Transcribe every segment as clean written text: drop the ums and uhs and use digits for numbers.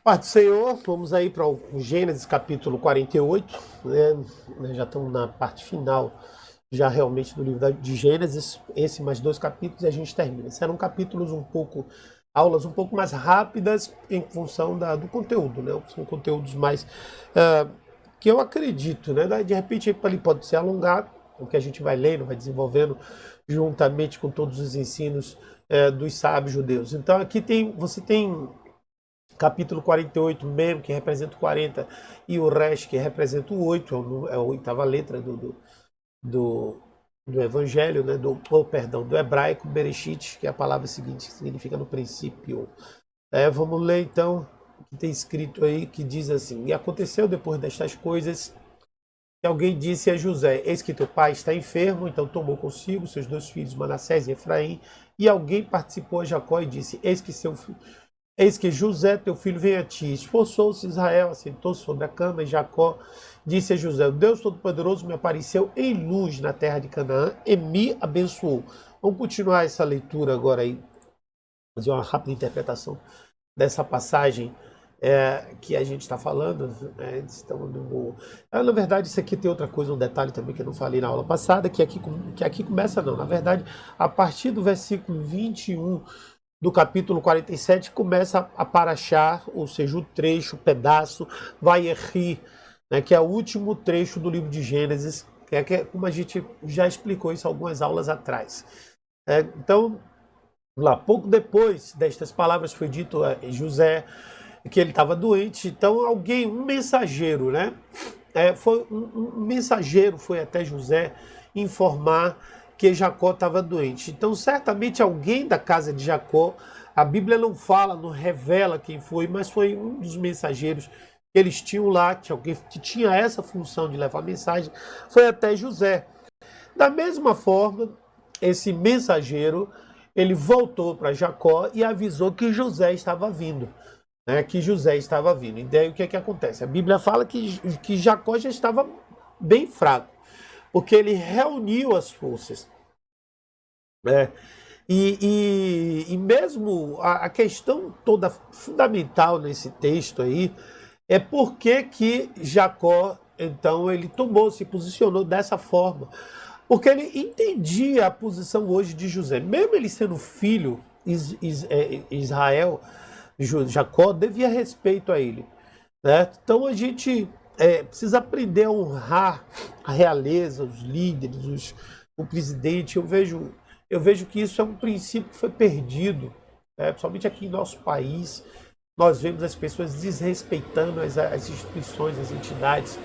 Paz do Senhor, vamos aí para o Gênesis capítulo 48, né? Já estamos na parte final, já realmente do livro de Gênesis, esse mais dois capítulos e a gente termina. Serão capítulos aulas um pouco mais rápidas em função do conteúdo, né? São conteúdos mais, que eu acredito, né? De repente ele pode ser alongado, o que a gente vai lendo, vai desenvolvendo juntamente com todos os ensinos dos sábios judeus. Então aqui você tem capítulo 48 mesmo, que representa o 40, e o resto que representa o 8, é a oitava letra do evangelho, né? Do hebraico, Bereshit, que é a palavra seguinte, que significa no princípio. Vamos ler então o que tem escrito aí, que diz assim: E aconteceu depois destas coisas, que alguém disse a José: Eis que teu pai está enfermo. Então tomou consigo seus dois filhos, Manassés e Efraim, e alguém participou a Jacó e disse: Eis que José, teu filho, vem a ti. Esforçou-se Israel, assentou-se sobre a cama, e Jacó disse a José: O Deus Todo-Poderoso me apareceu em luz na terra de Canaã e me abençoou. Vamos continuar essa leitura agora aí, fazer uma rápida interpretação dessa passagem que a gente está falando. Na verdade, isso aqui tem outra coisa, um detalhe também que eu não falei na aula passada, que aqui começa não. Na verdade, a partir do versículo 21 do capítulo 47, começa a parashá, ou seja, o trecho, o pedaço, Vayeri, né, que é o último trecho do livro de Gênesis, como a gente já explicou isso algumas aulas atrás. Então, lá, pouco depois destas palavras foi dito a José que ele estava doente. Então um mensageiro, né? Um mensageiro foi até José informar que Jacó estava doente. Então, certamente alguém da casa de Jacó, a Bíblia não fala, não revela quem foi, mas foi um dos mensageiros que eles tinham lá, que alguém que tinha essa função de levar mensagem, foi até José. Da mesma forma, esse mensageiro, ele voltou para Jacó e avisou que José estava vindo. Que José estava vindo. E daí o que acontece? A Bíblia fala que Jacó já estava bem fraco, porque ele reuniu as forças. E mesmo a questão toda fundamental nesse texto aí é por que Jacó, então, ele se posicionou dessa forma. Porque ele entendia a posição hoje de José. Mesmo ele sendo filho, Israel, Jacó devia respeito a ele. Né? Então a gente precisa aprender a honrar a realeza, os líderes, o presidente. Eu vejo que isso é um princípio que foi perdido, principalmente aqui em nosso país. Nós vemos as pessoas desrespeitando as instituições, as entidades,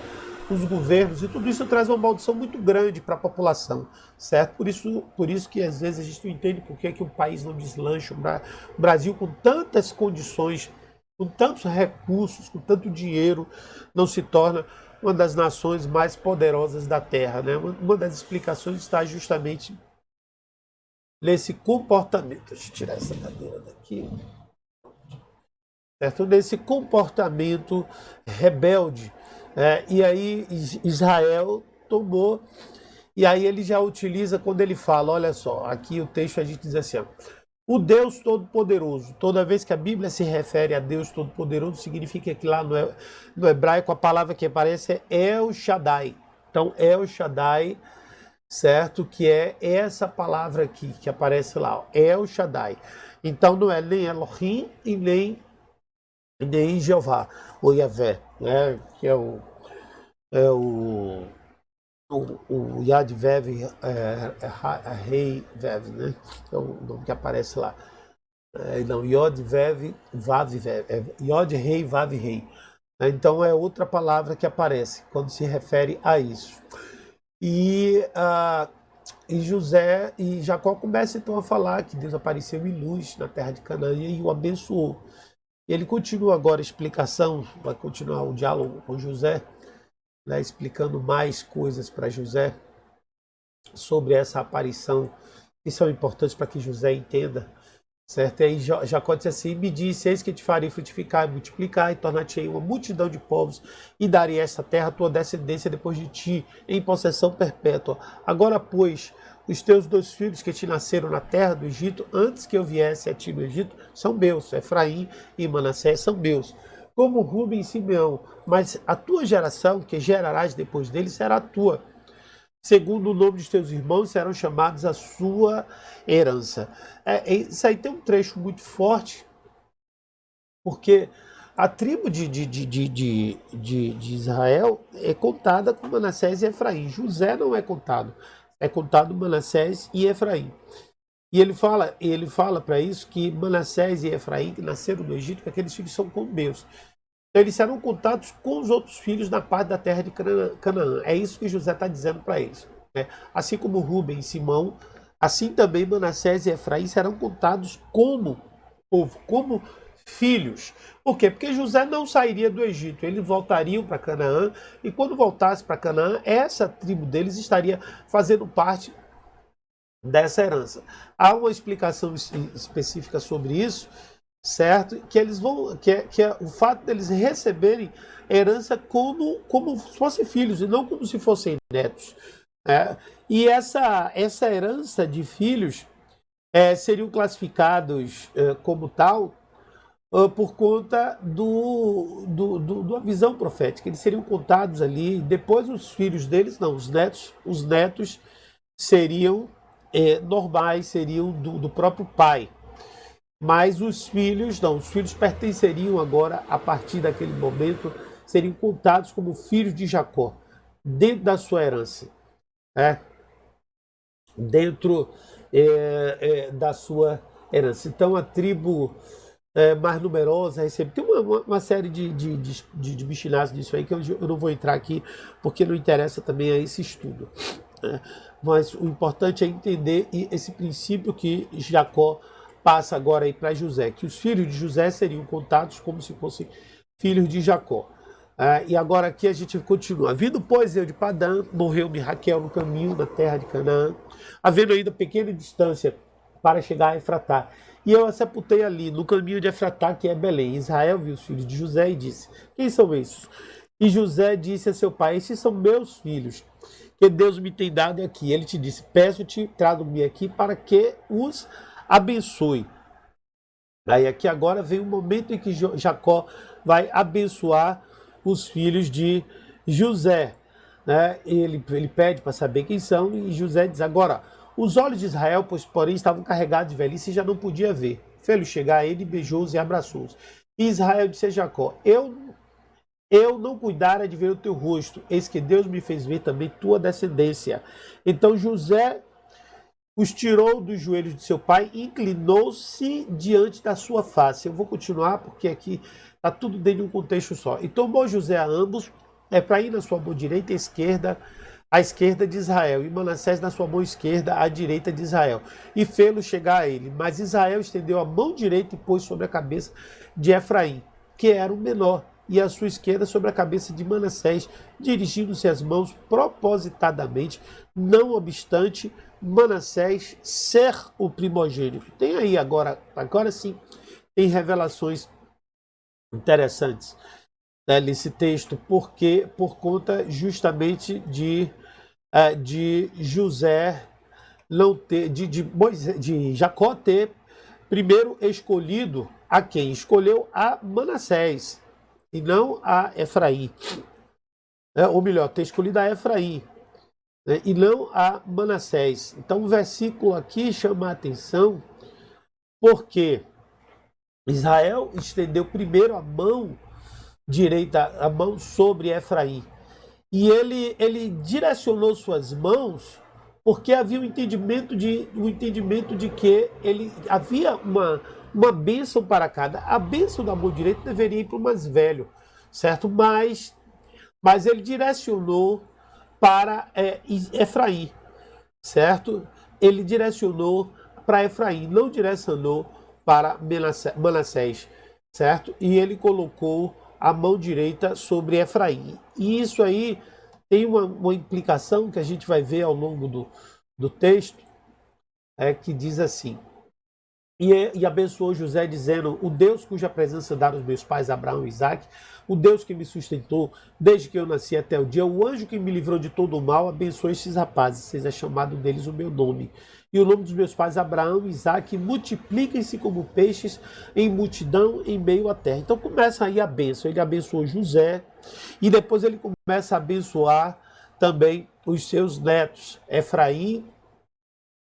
os governos, e tudo isso traz uma maldição muito grande para a população, certo? Por isso que às vezes a gente não entende por que um país não deslancha. O Brasil, com tantas condições, com tantos recursos, com tanto dinheiro, não se torna uma das nações mais poderosas da Terra, né? Uma das explicações está justamente nesse comportamento. Deixa eu tirar essa cadeira daqui. Certo? Nesse comportamento rebelde. E aí Israel tomou, e aí ele já utiliza quando ele fala, olha só, aqui o texto a gente diz assim, o Deus Todo-Poderoso. Toda vez que a Bíblia se refere a Deus Todo-Poderoso, significa que lá no hebraico a palavra que aparece é El Shaddai. Então, El Shaddai, certo? Que é essa palavra aqui que aparece lá, El Shaddai. Então não é nem Elohim e nem Jeová, ou Yahvé, né? Que é o Yad Vev, Rei Vev, né? É o nome que aparece lá. Não, Yod Vev, Vav Vev, Yod Rei, Vav Rei. Então é outra palavra que aparece quando se refere a isso. E José e Jacó começam então a falar que Deus apareceu em luz na terra de Canaã e o abençoou. Ele continua agora a explicação, vai continuar o diálogo com José, né, explicando mais coisas para José sobre essa aparição, que são importantes para que José entenda, certo? E aí Jacó disse assim: me disse, eis que te farei frutificar e multiplicar, e tornar-te-ei uma multidão de povos, e darei esta terra à tua descendência depois de ti, em possessão perpétua. Agora, pois, os teus dois filhos que te nasceram na terra do Egito, antes que eu viesse a ti no Egito, são meus. Efraim e Manassés são meus. como Rubem e Simeão, mas a tua geração, que gerarás depois dele, será a tua. Segundo o nome dos teus irmãos, serão chamados a sua herança. Isso aí tem um trecho muito forte, porque a tribo de Israel é contada com Manassés e Efraim. José não é contado. É contado Manassés e Efraim. E ele fala para isso que Manassés e Efraim, que nasceram no Egito, que aqueles filhos são como meus. Então, eles serão contados com os outros filhos na parte da terra de Canaã. É isso que José está dizendo para eles, né? Assim como Rubem e Simão, assim também Manassés e Efraim serão contados como povo, como filhos. Por quê? Porque José não sairia do Egito, eles voltariam para Canaã, e quando voltasse para Canaã, essa tribo deles estaria fazendo parte dessa herança. Há uma explicação específica sobre isso, certo? Que eles vão, que é o fato deles receberem herança como se fossem filhos e não como se fossem netos, né? E essa herança de filhos seriam classificados como tal por conta da visão profética. Eles seriam contados ali, depois os filhos deles, não, os netos seriam normais, seriam do próprio pai. Mas os filhos, não, os filhos pertenceriam agora, a partir daquele momento, seriam contados como filhos de Jacó, dentro da sua herança, dentro da sua herança. Então a tribo mais numerosa recebe. Tem uma série de bichinados disso aí que eu não vou entrar aqui, porque não interessa também a esse estudo, né? Mas o importante é entender esse princípio que Jacó passa agora aí para José, que os filhos de José seriam contados como se fossem filhos de Jacó. E agora aqui a gente continua. Vindo, pois, eu de Padã, morreu-me Raquel no caminho da terra de Canaã, havendo ainda pequena distância para chegar a Efratá. E eu a sepultei ali, no caminho de Efratá, que é Belém. Israel viu os filhos de José e disse: quem são esses? E José disse a seu pai: esses são meus filhos, que Deus me tem dado aqui. Ele te disse: peço-te, trago-me aqui para que os abençoe. Aí aqui agora vem o momento em que Jacó vai abençoar os filhos de José, né? Ele pede para saber quem são, e José diz: agora, os olhos de Israel, pois porém estavam carregados de velhice e já não podia ver. Fê-lo chegar a ele, beijou-os e abraçou-os. E Israel disse a Jacó: eu não cuidara de ver o teu rosto, eis que Deus me fez ver também tua descendência. Então José os tirou dos joelhos de seu pai e inclinou-se diante da sua face. Eu vou continuar porque aqui está tudo dentro de um contexto só. E tomou José a ambos, para ir na sua mão direita e à esquerda de Israel, e Manassés na sua mão esquerda, à direita de Israel, e fê-lo chegar a ele. Mas Israel estendeu a mão direita e pôs sobre a cabeça de Efraim, que era o menor, e a sua esquerda sobre a cabeça de Manassés, dirigindo-se as mãos propositadamente, não obstante Manassés ser o primogênito. Tem aí agora sim, tem revelações interessantes nesse texto, porque por conta justamente de José não ter, de Jacó ter primeiro escolhido a quem? Escolheu a Manassés e não a Efraim. Ou melhor, ter escolhido a Efraim, né, e não a Manassés. Então o versículo aqui chama a atenção porque Israel estendeu primeiro a mão direita, a mão sobre Efraim. E ele direcionou suas mãos porque havia um entendimento de que ele havia uma bênção para cada. A bênção da mão direita deveria ir para o mais velho, certo? Mas ele direcionou para Efraim, certo? Ele direcionou para Efraim, não direcionou para Manassés, certo? E ele colocou a mão direita sobre Efraim. E isso aí tem uma implicação que a gente vai ver ao longo do texto, que diz assim: E abençoou José, dizendo: o Deus cuja presença dá aos meus pais Abraão e Isaque, o Deus que me sustentou desde que eu nasci até o dia, o anjo que me livrou de todo o mal, abençoe estes rapazes, seja chamado deles o meu nome. E o nome dos meus pais Abraão e Isaque, multipliquem-se como peixes em multidão em meio à terra. Então começa aí a bênção. Ele abençoou José e depois ele começa a abençoar também os seus netos, Efraim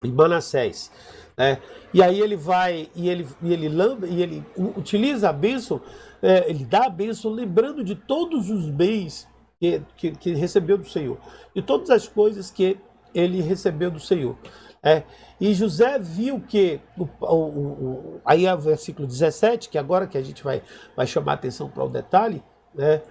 e Manassés. Né? E aí ele vai e ele utiliza a bênção, ele dá a bênção lembrando de todos os bens que recebeu do Senhor, de todas as coisas que ele recebeu do Senhor. E José viu que, aí é o versículo 17, que agora que a gente vai chamar a atenção para o detalhe, né?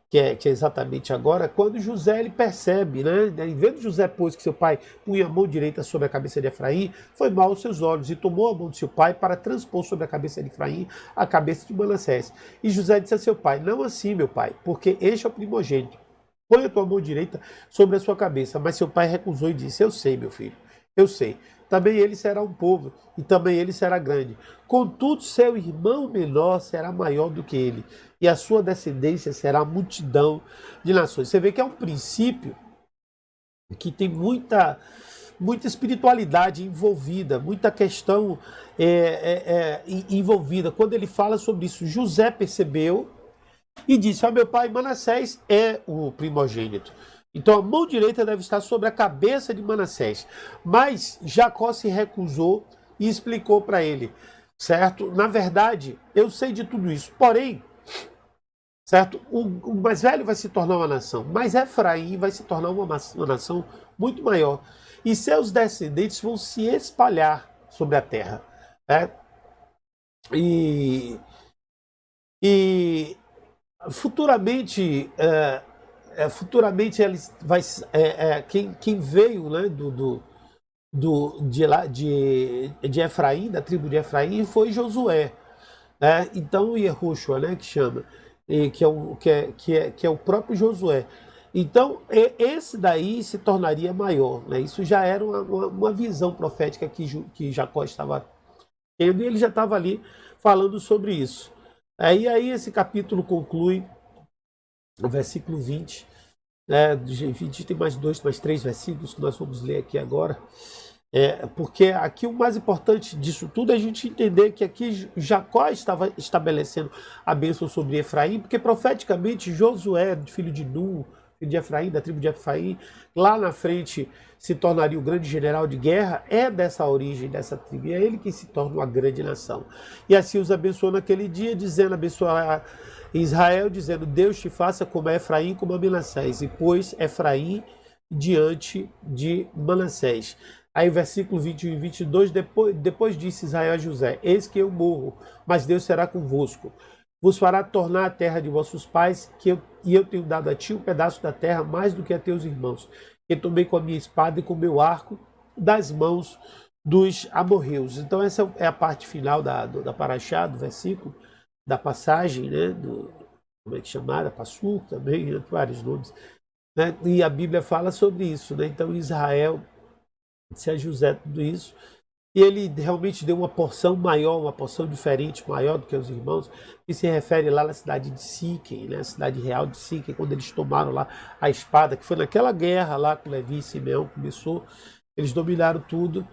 Que é exatamente agora, quando José ele percebe, né? Em vez de José, pois que seu pai punha a mão direita sobre a cabeça de Efraim, foi mal aos seus olhos, e tomou a mão de seu pai para transpor sobre a cabeça de Efraim a cabeça de Manassés. E José disse a seu pai: não assim, meu pai, porque este é o primogênito. Põe a tua mão direita sobre a sua cabeça. Mas seu pai recusou e disse: eu sei, meu filho, eu sei. Também ele será um povo, e também ele será grande. Contudo, seu irmão menor será maior do que ele, e a sua descendência será a multidão de nações. Você vê que é um princípio que tem muita espiritualidade envolvida, muita questão envolvida. Quando ele fala sobre isso, José percebeu e disse: ó, meu pai, Manassés é o primogênito. Então a mão direita deve estar sobre a cabeça de Manassés. Mas Jacó se recusou e explicou para ele, certo? Na verdade, eu sei de tudo isso, porém, certo? O mais velho vai se tornar uma nação, mas Efraim vai se tornar uma nação muito maior. E seus descendentes vão se espalhar sobre a terra. Né? E futuramente, ele vai, quem veio, né, de Efraim, da tribo de Efraim, foi Josué. Né? Então, Yehoshua, né, que chama, que é o próprio Josué. Então, esse daí se tornaria maior. Né? Isso já era uma visão profética que Jacó estava tendo, e ele já estava ali falando sobre isso. E aí esse capítulo conclui no versículo 20. 20 tem mais 3 versículos que nós vamos ler aqui agora. Porque aqui o mais importante disso tudo é a gente entender que aqui Jacó estava estabelecendo a bênção sobre Efraim, porque profeticamente Josué, filho de Nun, filho de Efraim, da tribo de Efraim, lá na frente se tornaria o grande general de guerra, é dessa origem, dessa tribo, e é ele que se torna uma grande nação. E assim os abençoou naquele dia, dizendo: abençoar Israel, dizendo: Deus te faça como a Efraim, como a Manassés, e pôs Efraim diante de Manassés. Aí versículo 21 e 22, depois disse Israel a José: eis que eu morro, mas Deus será convosco. Vos fará tornar a terra de vossos pais, e eu tenho dado a ti um pedaço da terra mais do que a teus irmãos, que tomei com a minha espada e com o meu arco das mãos dos amorreus. Então essa é a parte final da paraxá, do versículo, da passagem, né, como é que chamaram? Passur também, né, vários nomes. Né? E a Bíblia fala sobre isso. Né? Então Israel disse a José tudo isso, e ele realmente deu uma porção maior, uma porção diferente, maior do que os irmãos, que se refere lá na cidade de Siquém, né? A cidade real de Siquém, quando eles tomaram lá a espada, que foi naquela guerra lá que Levi e Simeão começou, eles dominaram tudo,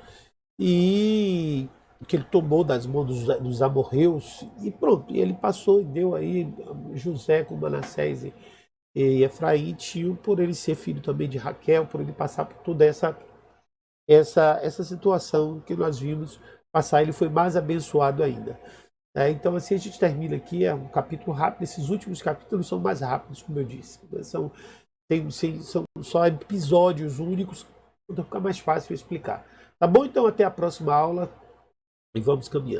e que ele tomou das mãos dos amorreus, e pronto, e ele passou e deu aí José com Manassés e Efraim, tinham, por ele ser filho também de Raquel, por ele passar por toda essa situação que nós vimos passar, ele foi mais abençoado ainda. Então assim a gente termina aqui, é um capítulo rápido. Esses últimos capítulos são mais rápidos, como eu disse, são só episódios únicos, então fica mais fácil explicar. Tá bom? Então até a próxima aula e vamos caminhando.